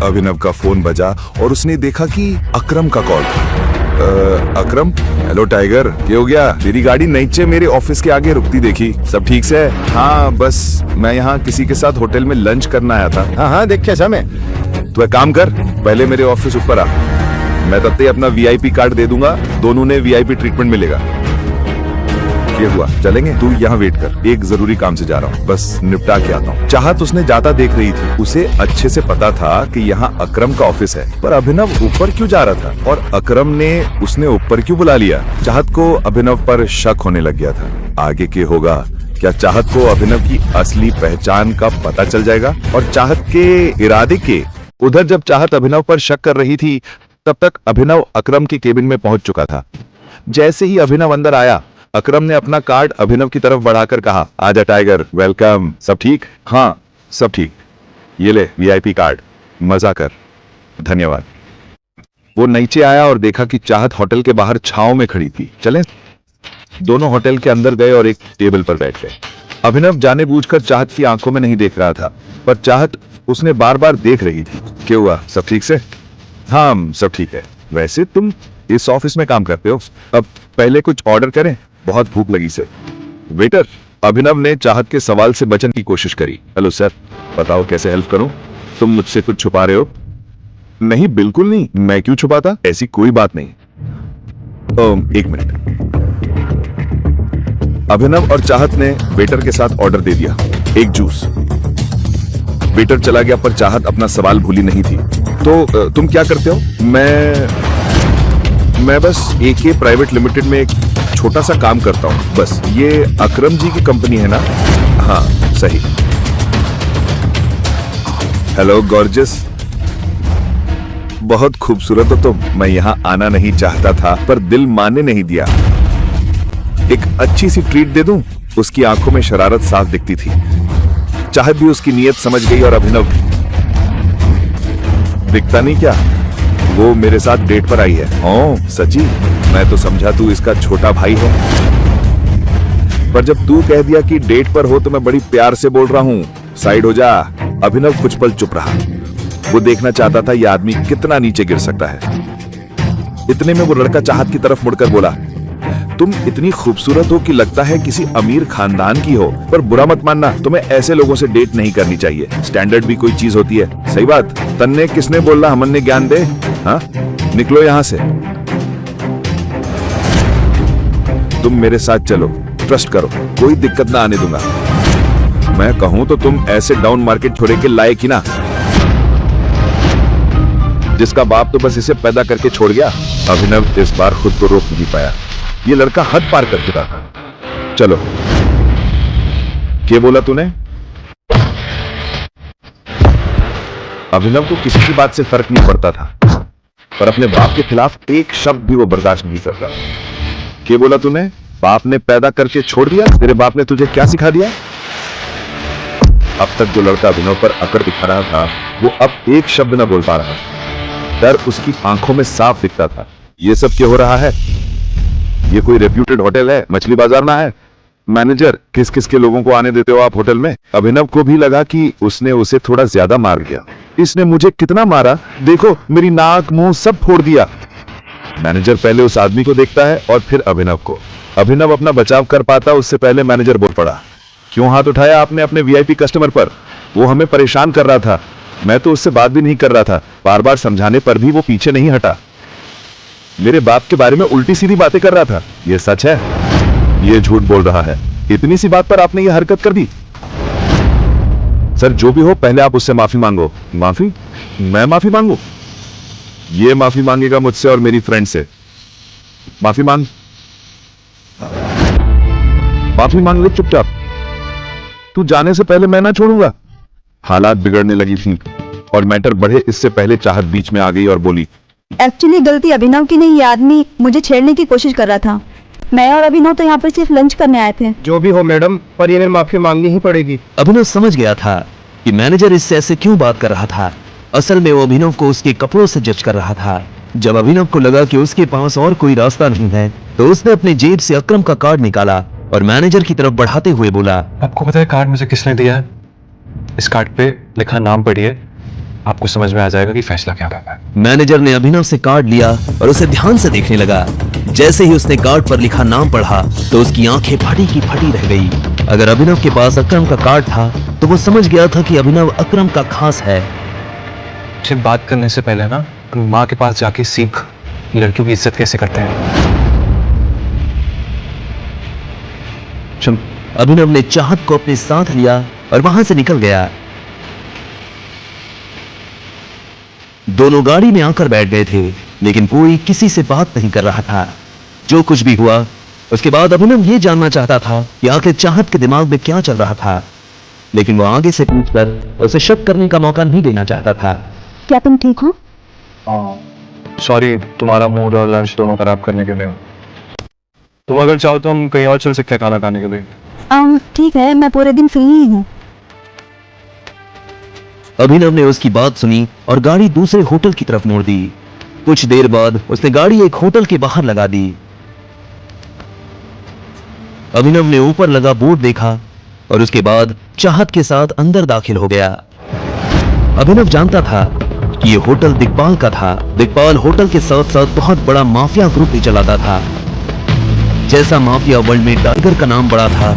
अभिनव का फोन बजा और उसने देखा कि अकरम का कॉल था। अकरम, हेलो टाइगर, क्या हो गया? तेरी गाड़ी नीचे मेरे ऑफिस के आगे रुकती देखी, सब ठीक से? हाँ बस मैं यहाँ किसी के साथ होटल में लंच करना आया था। हाँ हाँ, देख कैसा मैं। तू एक काम कर, पहले मेरे ऑफिस ऊपर आ, मैं तब तक अपना वीआईपी कार्ड दे दूंगा, दोनों ने वीआईपी ट्रीटमेंट मिलेगा। क्या हुआ, चलेंगे? तू यहाँ वेट कर, एक जरूरी काम से जा रहा हूँ, बस निपटा के आता हूँ। चाहत उसने जाता देख रही थी, उसे अच्छे से पता था कि यहाँ अकरम का ऑफिस है, पर अभिनव ऊपर क्यों जा रहा था और अकरम ने उसने ऊपर क्यों बुला लिया? चाहत को अभिनव पर शक होने लग गया था। आगे क्या होगा? क्या चाहत को अभिनव की असली पहचान का पता चल जाएगा? और चाहत के इरादे के उधर जब चाहत अभिनव पर शक कर रही थी, तब तक अभिनव अकरम के केबिन में पहुंच चुका था। जैसे ही अभिनव अंदर आया, अकरम ने अपना कार्ड अभिनव की तरफ बढ़ाकर कहा, आजा टाइगर, वेलकम। सब ठीक? हाँ सब ठीक, ये ले वीआईपी कार्ड, मजा कर। धन्यवाद। वो नीचे आया और देखा कि चाहत होटल के बाहर छांव में खड़ी थी। चलें? दोनों होटल के अंदर गए और एक टेबल पर बैठ गए। अभिनव जानबूझकर चाहत की आंखों में नहीं देख रहा था, पर चाहत उसने बार बार देख रही थी। क्या हुआ, सब ठीक से? हाँ सब ठीक है। वैसे तुम इस ऑफिस में काम करते हो, अब पहले कुछ ऑर्डर करें, बहुत भूख लगी से। वेटर, अभिनव ने चाहत के सवाल से बचने की कोशिश करी। हेलो सर, बताओ कैसे हेल्प करूं? तुम मुझसे कुछ छुपा रहे हो? नहीं बिल्कुल नहीं, मैं क्यों छुपाता, ऐसी कोई बात नहीं। एक मिनट। अभिनव और चाहत ने वेटर के साथ ऑर्डर दे दिया, एक जूस। वेटर चला गया, पर चाहत अपना सवाल भूली नहीं थी। तो तुम क्या करते हो? मैं बस AK प्राइवेट लिमिटेड में एक छोटा सा काम करता हूं, बस। ये अकरम जी की कंपनी है ना? हाँ सही। हेलो गॉर्जियस, बहुत खूबसूरत हो तुम। मैं यहाँ आना नहीं चाहता था, पर दिल मानने नहीं दिया। एक अच्छी सी ट्रीट दे दूं? उसकी आंखों में शरारत साफ दिखती थी। चाहत भी उसकी नीयत समझ गई और अभिनव भी। दिखता नहीं क्या, वो मेरे साथ डेट पर आई है। ओह सची? मैं तो समझा तू इसका छोटा भाई है, पर जब तू कह दिया कि डेट पर हो तो मैं बड़ी प्यार से बोल रहा हूँ, साइड हो जा। अभिनव कुछ पल चुप रहा। वो देखना चाहता था ये आदमी कितना नीचे गिर सकता है। इतने में वो लड़का चाहत की तरफ मुड़कर बोला, तुम इतनी खूबसूरत हो कि लगता है किसी अमीर खानदान की हो, पर बुरा मत मानना, तुम्हें ऐसे लोगों से डेट नहीं करनी चाहिए। स्टैंडर्ड भी कोई चीज होती है। सही बात। तन्ने किसने बोला हमन ने ज्ञान दे? हाँ निकलो यहां से। तुम मेरे साथ चलो, ट्रस्ट करो, कोई दिक्कत ना आने दूंगा। मैं कहूं तो तुम ऐसे डाउन मार्केट छोड़े के लायक ही ना, जिसका बाप तो बस इसे पैदा करके छोड़ गया। अभिनव इस बार खुद को रोक नहीं पाया, ये लड़का हद पार कर चुका था। चलो। क्या बोला तूने? अभिनव को किसी की बात से फर्क नहीं पड़ता था, पर अपने बाप के खिलाफ एक शब्द भी वो बर्दाश्त नहीं करता। क्या बोला तूने? बाप ने पैदा करके छोड़ दिया? तेरे बाप ने तुझे क्या सिखा दिया? अब तक जो लड़का अभिनव पर अकड़ दिखा रहा था, वो अब एक शब्द न बोल पा रहा। डर उसकी आंखों में साफ दिखता था। ये सब क्या हो रहा है? ये कोई रेप्यूटेड होटल है, मछली बाजार ना है? मैनेजर, किस किस के लोगों को आने देते हो आप होटल में? अभिनव को भी लगा कि उसने उसे थोड़ा ज्यादा मार दिया। इसने मुझे कितना मारा, देखो मेरी नाक मुंह सब फोड़ दिया। मैनेजर पहले उस आदमी को देखता है और फिर अभिनव को। अभिनव अपना बचाव कर पाता उससे पहले मैनेजर बोल पड़ा, क्यों हाथ उठाया आपने अपने वीआईपी कस्टमर पर? वो हमें परेशान कर रहा था, मैं तो उससे बात भी नहीं कर रहा था, बार बार समझाने पर भी वो पीछे नहीं हटा। मेरे बाप के बारे में उल्टी सीधी बातें कर रहा था। ये सच है? ये झूठ बोल रहा है। इतनी सी बात पर आपने ये हरकत कर दी? सर जो भी हो, पहले आप उससे माफी मांगो। माफी? मैं माफी मांगू? ये माफी मांगेगा मुझसे और मेरी फ्रेंड से। माफी मांग, माफी मांग ले चुपचाप। तू जाने से पहले मैं ना छोड़ूंगा। हालात बिगड़ने लगी थी और मैटर बढ़े इससे पहले चाहत बीच में आ गई और बोली, एक्चुअली गलती अभिनव की नहीं, ये आदमी मुझे छेड़ने की कोशिश कर रहा था। मैं और अभिनव तो यहाँ पर सिर्फ लंच करने आए थे। जो भी हो मैडम, पर ये माफी मांगनी ही पड़ेगी। अभिनव समझ गया था कि मैनेजर इससे ऐसे क्यों बात कर रहा था। असल में वो अभिनव को उसके कपड़ों से जज कर रहा था। जब अभिनव को लगा कि उसके पास और कोई रास्ता नहीं है, तो उसने अपनी जेब से अकरम का कार्ड निकाला और मैनेजर की तरफ बढ़ाते हुए बोला, आपको पता है कार्ड मुझे किसने दिया है? इस कार्ड पे लिखा नाम पढ़िए, आपको समझ में आ जाएगा कि फैसला क्या करना है। मैनेजर ने अभिनव से कार्ड लिया और उसे ध्यान से देखने लगा। जैसे ही उसने कार्ड पर लिखा नाम पढ़ा तो उसकी आंखें फटी की फटी रह गई। अगर अभिनव के पास अकरम का कार्ड था तो वो समझ गया था कि अभिनव अकरम का खास है। सिर्फ बात करने से पहले ना अपनी माँ के पास जाके सीख लड़कियों की इज्जत कैसे करते हैं। अभिनव ने चाहत को अपने साथ लिया और वहां से निकल गया। दोनों गाड़ी में आकर बैठ गए थे, लेकिन कोई किसी से बात नहीं कर रहा था। जो कुछ भी हुआ उसके बाद अभिनव ये जानना चाहता था कि आखिर चाहत के दिमाग में क्या चल रहा था, लेकिन वो आगे से पूछकर उसे शक करने का मौका नहीं देना चाहता था। क्या तुम ठीक हो? सॉरी तुम्हारा मूड और लंच दोनों खराब करने के लिए। तुम अगर चाहो तो हम कहीं और चल सकते हैं खाना खाने के लिए। ठीक है, मैं पूरे दिन फ्री ही हूँ। अभिनव ने उसकी बात सुनी और गाड़ी दूसरे होटल की तरफ मोड़ दी। कुछ देर बाद उसने गाड़ी एक होटल के बाहर लगा दी। अभिनव ने ऊपर लगा बोर्ड देखा और उसके बाद चाहत के साथ अंदर दाखिल हो गया। अभिनव जानता था कि ये होटल दिग्पाल का था। दिग्पाल होटल के साथ साथ बहुत बड़ा माफिया ग्रुप भी चलाता था। जैसा माफिया वर्ल्ड में टाइगर का नाम बड़ा था,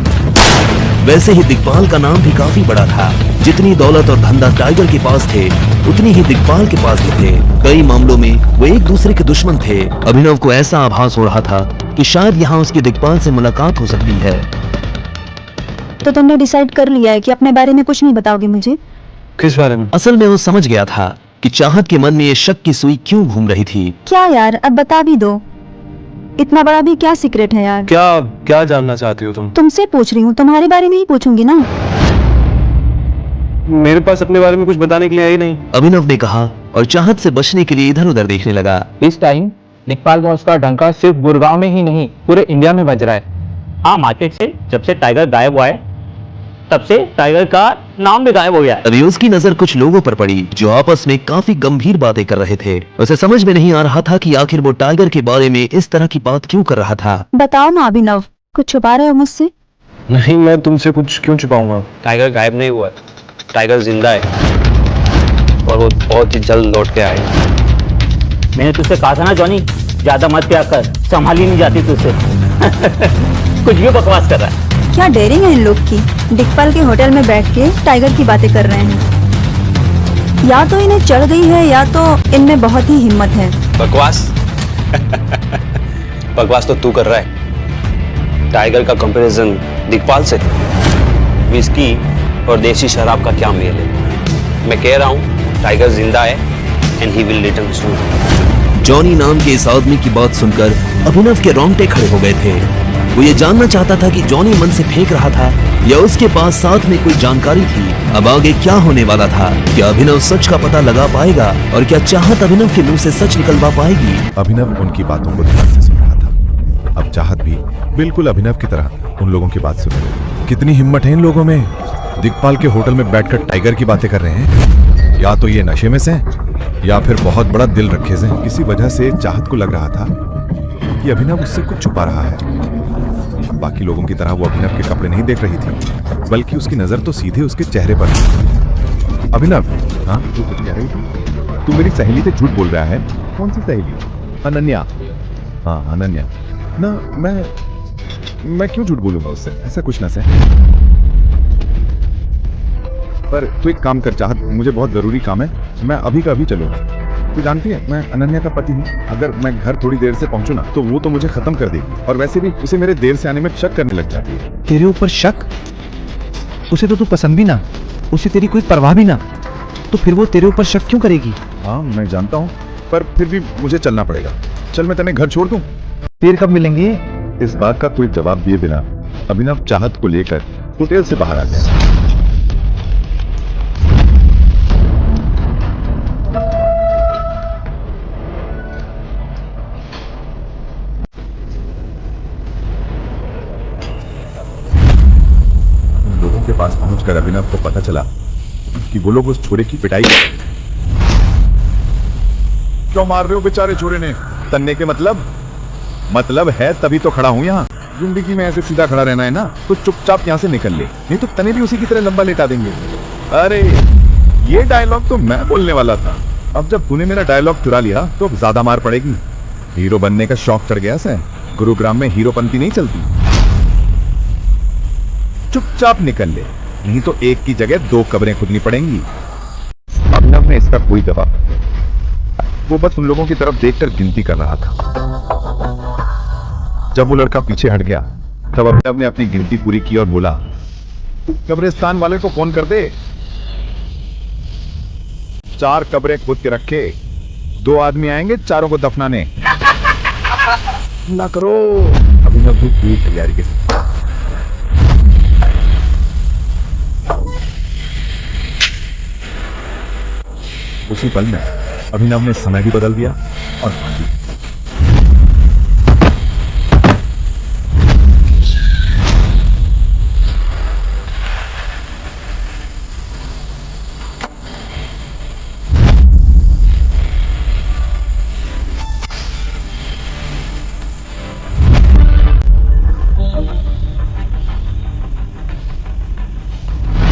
वैसे ही दिग्पाल का नाम भी काफी बड़ा था। जितनी दौलत और धंधा टाइगर के पास थे, उतनी ही दिग्पाल के पास भी थे। कई मामलों में वो एक दूसरे के दुश्मन थे। अभिनव को ऐसा आभास हो रहा था कि शायद यहाँ उसकी दिग्पाल से मुलाकात हो सकती है। तो तुमने डिसाइड कर लिया है कि अपने बारे में कुछ नहीं बताओगे मुझे? किस बारे में? असल में वो समझ गया था कि चाहत के मन में ये शक की सुई क्यों घूम रही थी। क्या यार, अब बता भी दो। इतना बड़ा भी क्या सीक्रेट है यार? क्या जानना चाहती हो तुम? तुमसे पूछ रही हूँ, तुम्हारे बारे में ही पूछूंगी ना। मेरे पास अपने बारे में कुछ बताने के लिए ही नहीं। अभिनव ने कहा और चाहत से बचने के लिए इधर उधर देखने लगा। इस टाइम दिग्पाल बॉस का डंका सिर्फ गुड़गांव में ही नहीं पूरे इंडिया में बज रहा है। हाँ, मार्केट से जब से टाइगर गायब हुआ है तब से टाइगर का नाम भी गायब हो गया है। अभी उसकी नजर कुछ लोगों पर पड़ी जो आपस में काफी गंभीर बातें कर रहे थे। उसे समझ में नहीं आ रहा था कि आखिर वो टाइगर के बारे में इस तरह की बात क्यों कर रहा था। बताओ ना अभिनव, कुछ छुपा रहे हो मुझसे? नहीं, मैं तुमसे कुछ क्यों छुपाऊंगा। टाइगर गायब नहीं हुआ, टाइगर जिंदा है और वो बहुत ही जल्द लौट के आएगा। मैंने तुझसे कहा था ना जॉनी, ज्यादा मत क्या कर, संभाली नहीं जाती तुझसे। कुछ भी बकवास कर रहा है। क्या डेयरिंग है इन लोग की। दिग्पाल के होटल में बैठ के टाइगर की बातें कर रहे हैं। या तो इन्हें चढ़ गई है या तो इनमें बहुत ही हिम्मत है। बकवास? बकवास तो तू कर रहा है। टाइगर का कंपैरिजन दिग्पाल से? विस्की और देसी शराब का क्या मेल है? मैं कह रहा हूँ टाइगर जिंदा है and he will return soon. Johnny नाम के इस आदमी की बात सुनकर अभिनव के रोंगटे खड़े हो गए थे। वो ये जानना चाहता था कि जॉनी मन से फेंक रहा था या उसके पास साथ में कोई जानकारी थी। अब आगे क्या होने वाला था? क्या अभिनव सच का पता लगा पाएगा और क्या चाहत अभिनव के मुंह से सच निकलवा पाएगी? अभिनव उनकी बातों को ध्यान से सुन रहा था। अब चाहत भी बिल्कुल अभिनव की तरह उन लोगों की बात सुन रही है। कितनी हिम्मत है इन लोगों में। दिग्पाल के होटल में बैठकर टाइगर की बातें कर रहे हैं। या तो ये नशे में से या फिर बहुत बड़ा दिल रखे से। किसी वजह से चाहत को लग रहा था कि अभिनव उससे कुछ छुपा रहा है। बाकी लोगों की तरह वो अभिनव के कपड़े नहीं देख रही थी, बल्कि उसकी नजर तो सीधे उसके चेहरे पर थी। अभिनव, हाँ तू कुछ कह रही थी? तू मेरी सहेली से झूठ बोल रहा है। कौन सी सहेली? अनन्या। हाँ अनन्या ना। मैं क्यों झूठ बोलूंगा उससे? ऐसा कुछ ना से। पर तू एक काम कर चाहत, मुझे बहुत जरूरी काम है, मैं अभी का अभी चलूंगा। तू जानती है मैं अनन्या का पति हूँ। अगर मैं घर थोड़ी देर से पहुंचू ना तो वो तो मुझे खत्म कर देगी, और वैसे भी उसे मेरे देर से आने में शक करने लग जाती है। तेरे ऊपर शक? उसे तो तू पसंद भी ना, उसे तेरी कोई परवाह भी ना, तो फिर वो तेरे ऊपर शक क्यों करेगी? हाँ मैं जानता हूँ, पर फिर भी मुझे चलना पड़ेगा। चल मैं तेने घर छोड़ दूँ। फिर कब मिलेंगे? इस बात का कोई जवाब दिए बिना अभिनव चाहत को लेकर होटल से बाहर आ गया। के पास पहुंचकर अभिनव को पता चला कि वो लोग उस छोरे की पिटाई। क्यों मार रहे हो बेचारे छोरे ने? तन्ने के मतलब है तभी तो खड़ा हूं यहाँ। जिंदगी में ऐसे सीधा खड़ा रहना है ना तो चुपचाप यहाँ से निकल ले, नहीं तो तने भी उसी की तरह लंबा लेटा देंगे। अरे ये डायलॉग तो मैं बोलने वाला था। अब जब तूने मेरा डायलॉग चुरा लिया तो अब ज्यादा मार पड़ेगी। हीरो बनने का शौक चढ़ गया से। गुरुग्राम में हीरोपंती नहीं चलती। चुपचाप निकल ले, नहीं तो एक की जगह 2 कब्रें खुदनी पड़ेंगी। अभिनव ने इसका कोई जवाब, वो बस उन लोगों की तरफ देखकर गिनती कर रहा था। जब वो लड़का पीछे हट गया तब अभिनव ने अपनी गिनती पूरी की और बोला, कब्रिस्तान वाले को फोन कर दे, 4 कब्रें खुद के रखे, 2 आदमी आएंगे चारों को दफनाने। ना करो। अभिनव भी पूरी तैयारी के साथ उसी पल में अभिनव ने समय भी बदल दिया और भागी।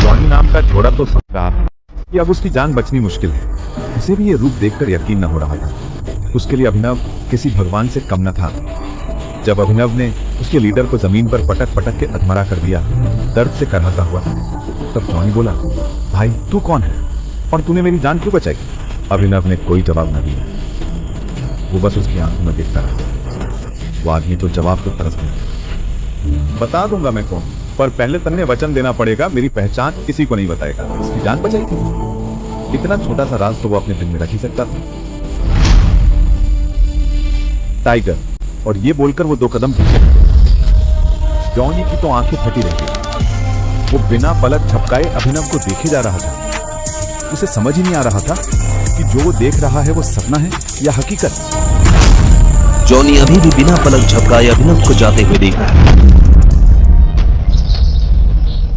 जॉनी नाम का घोड़ा तो समझ रहा था कि अब उसकी जान बचनी मुश्किल है। उसे भी ये रूप देखकर यकीन न हो रहा था। उसके लिए अभिनव किसी भगवान से कम न था। जब अभिनव ने उसके लीडर को जमीन पर पटक पटक के अधमरा कर दिया, दर्द से करहता हुआ, तब जॉनी बोला, भाई तू कौन है और तूने मेरी जान क्यों बचाई? अभिनव ने कोई जवाब न दिया। वो बस उसकी आंखों में देखता रहा। वो आदमी तो जवाब तो तरस गया। बता दूंगा मैं कौन, पर पहले तन्ने वचन देना पड़ेगा, मेरी पहचान किसी को नहीं बताएगा। उसकी जान बचाई थी। इतना छोटा सा राज तो वो अपने दिल में रख ही सकता था। टाइगर, और ये बोलकर वो 2 कदम पीछे हटे। जॉनी की तो आंखें फटी रही। वो बिना पलक झपकाए अभिनव को देखे जा रहा था। उसे समझ ही नहीं आ रहा था कि जो वो देख रहा है वो सपना है या हकीकत। जॉनी अभी भी बिना पलक झपकाए अभिनव को जाते हुए देख रहा है।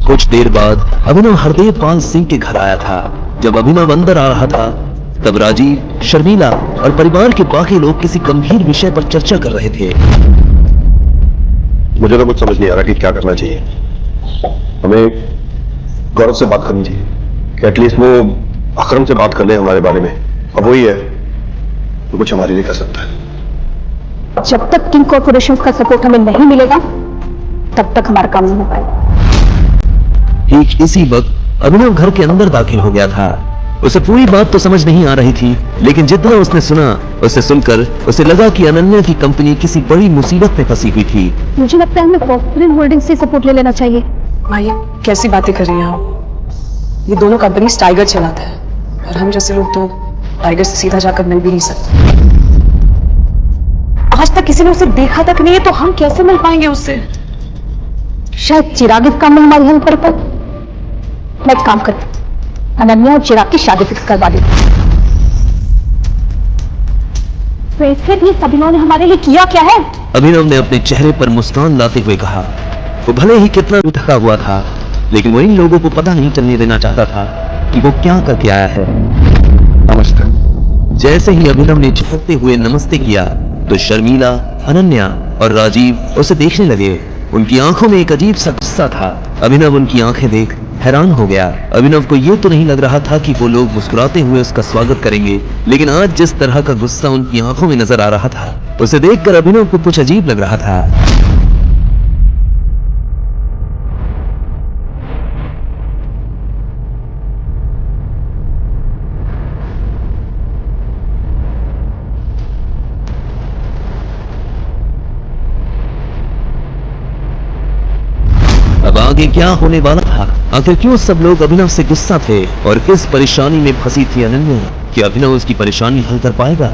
कुछ देर बाद अभिनव हरदेव पाल सिंह के घर आया था। जब अभिनव अंदर आ रहा था तब राजीव, शर्मिला और परिवार के बाकी लोग किसी गंभीर विषय पर चर्चा कर रहे थे। मुझे तो कुछ समझ नहीं आ रहा कि क्या करना चाहिए। हमें गौरव से बात करनी चाहिए कि एटलीस्ट वो अकरम से बात कर ले हमारे बारे में। अब वही है तो कुछ हमारे लिए कर सकता है। जब तक किंग कॉर्पोरेशन का सपोर्ट हमें नहीं मिलेगा तब तक हमारा काम नहीं हो पाएगा। ठीक इसी वक्त अभिनव घर के अंदर दाखिल हो गया था। उसे पूरी बात तो समझ नहीं आ रही थी, लेकिन जितना उसने सुना, उसे सुनकर उसे लगा कि अनन्या की कंपनी किसी बड़ी मुसीबत में फंसी हुई थी। मुझे लगता है हमें कॉर्पोरेट होल्डिंग से सपोर्ट ले लेना चाहिए। भाई कैसी बातें कर रही हैं आप? ये दोनों कंपनी टाइगर चलाता है और हम जैसे लोग तो टाइगर से सीधा जाकर मिल भी नहीं सकते। आज तक किसी ने उसे देखा तक नहीं है, तो हम कैसे मिल पाएंगे उससे? शायद चिराग इस काम में हमारी हेल्प कर पाए। मैं एक काम करती, अनन्या और चिराग की शादी फिक्स करवा देती। वैसे भी अभिनव ने हमारे लिए किया क्या है? अभिनव ने अपने चेहरे पर मुस्कान लाते हुए कहा। वो भले ही कितना भी थका हुआ था, लेकिन वो इन लोगों को पता नहीं चलने देना चाहता था कि वो क्या करके आया है। नमस्ते। जैसे ही अभिनव ने झुकते हुए नमस्ते किया तो शर्मिला, अनन्या और राजीव उसे देखने लगे। उनकी आंखों में एक अजीब सा गुस्सा था। अभिनव उनकी आंखें देख हैरान हो गया। अभिनव को यह तो नहीं लग रहा था कि वो लोग मुस्कुराते हुए उसका स्वागत करेंगे, लेकिन आज जिस तरह का गुस्सा उनकी आंखों में नजर आ रहा था, उसे देखकर अभिनव को कुछ अजीब लग रहा था। अब आगे क्या होने वाला था? आखिर क्यों सब लोग अभिनव से गुस्सा थे और किस परेशानी में फंसी थी अनन्या? कि अभिनव उसकी परेशानी हल कर पाएगा?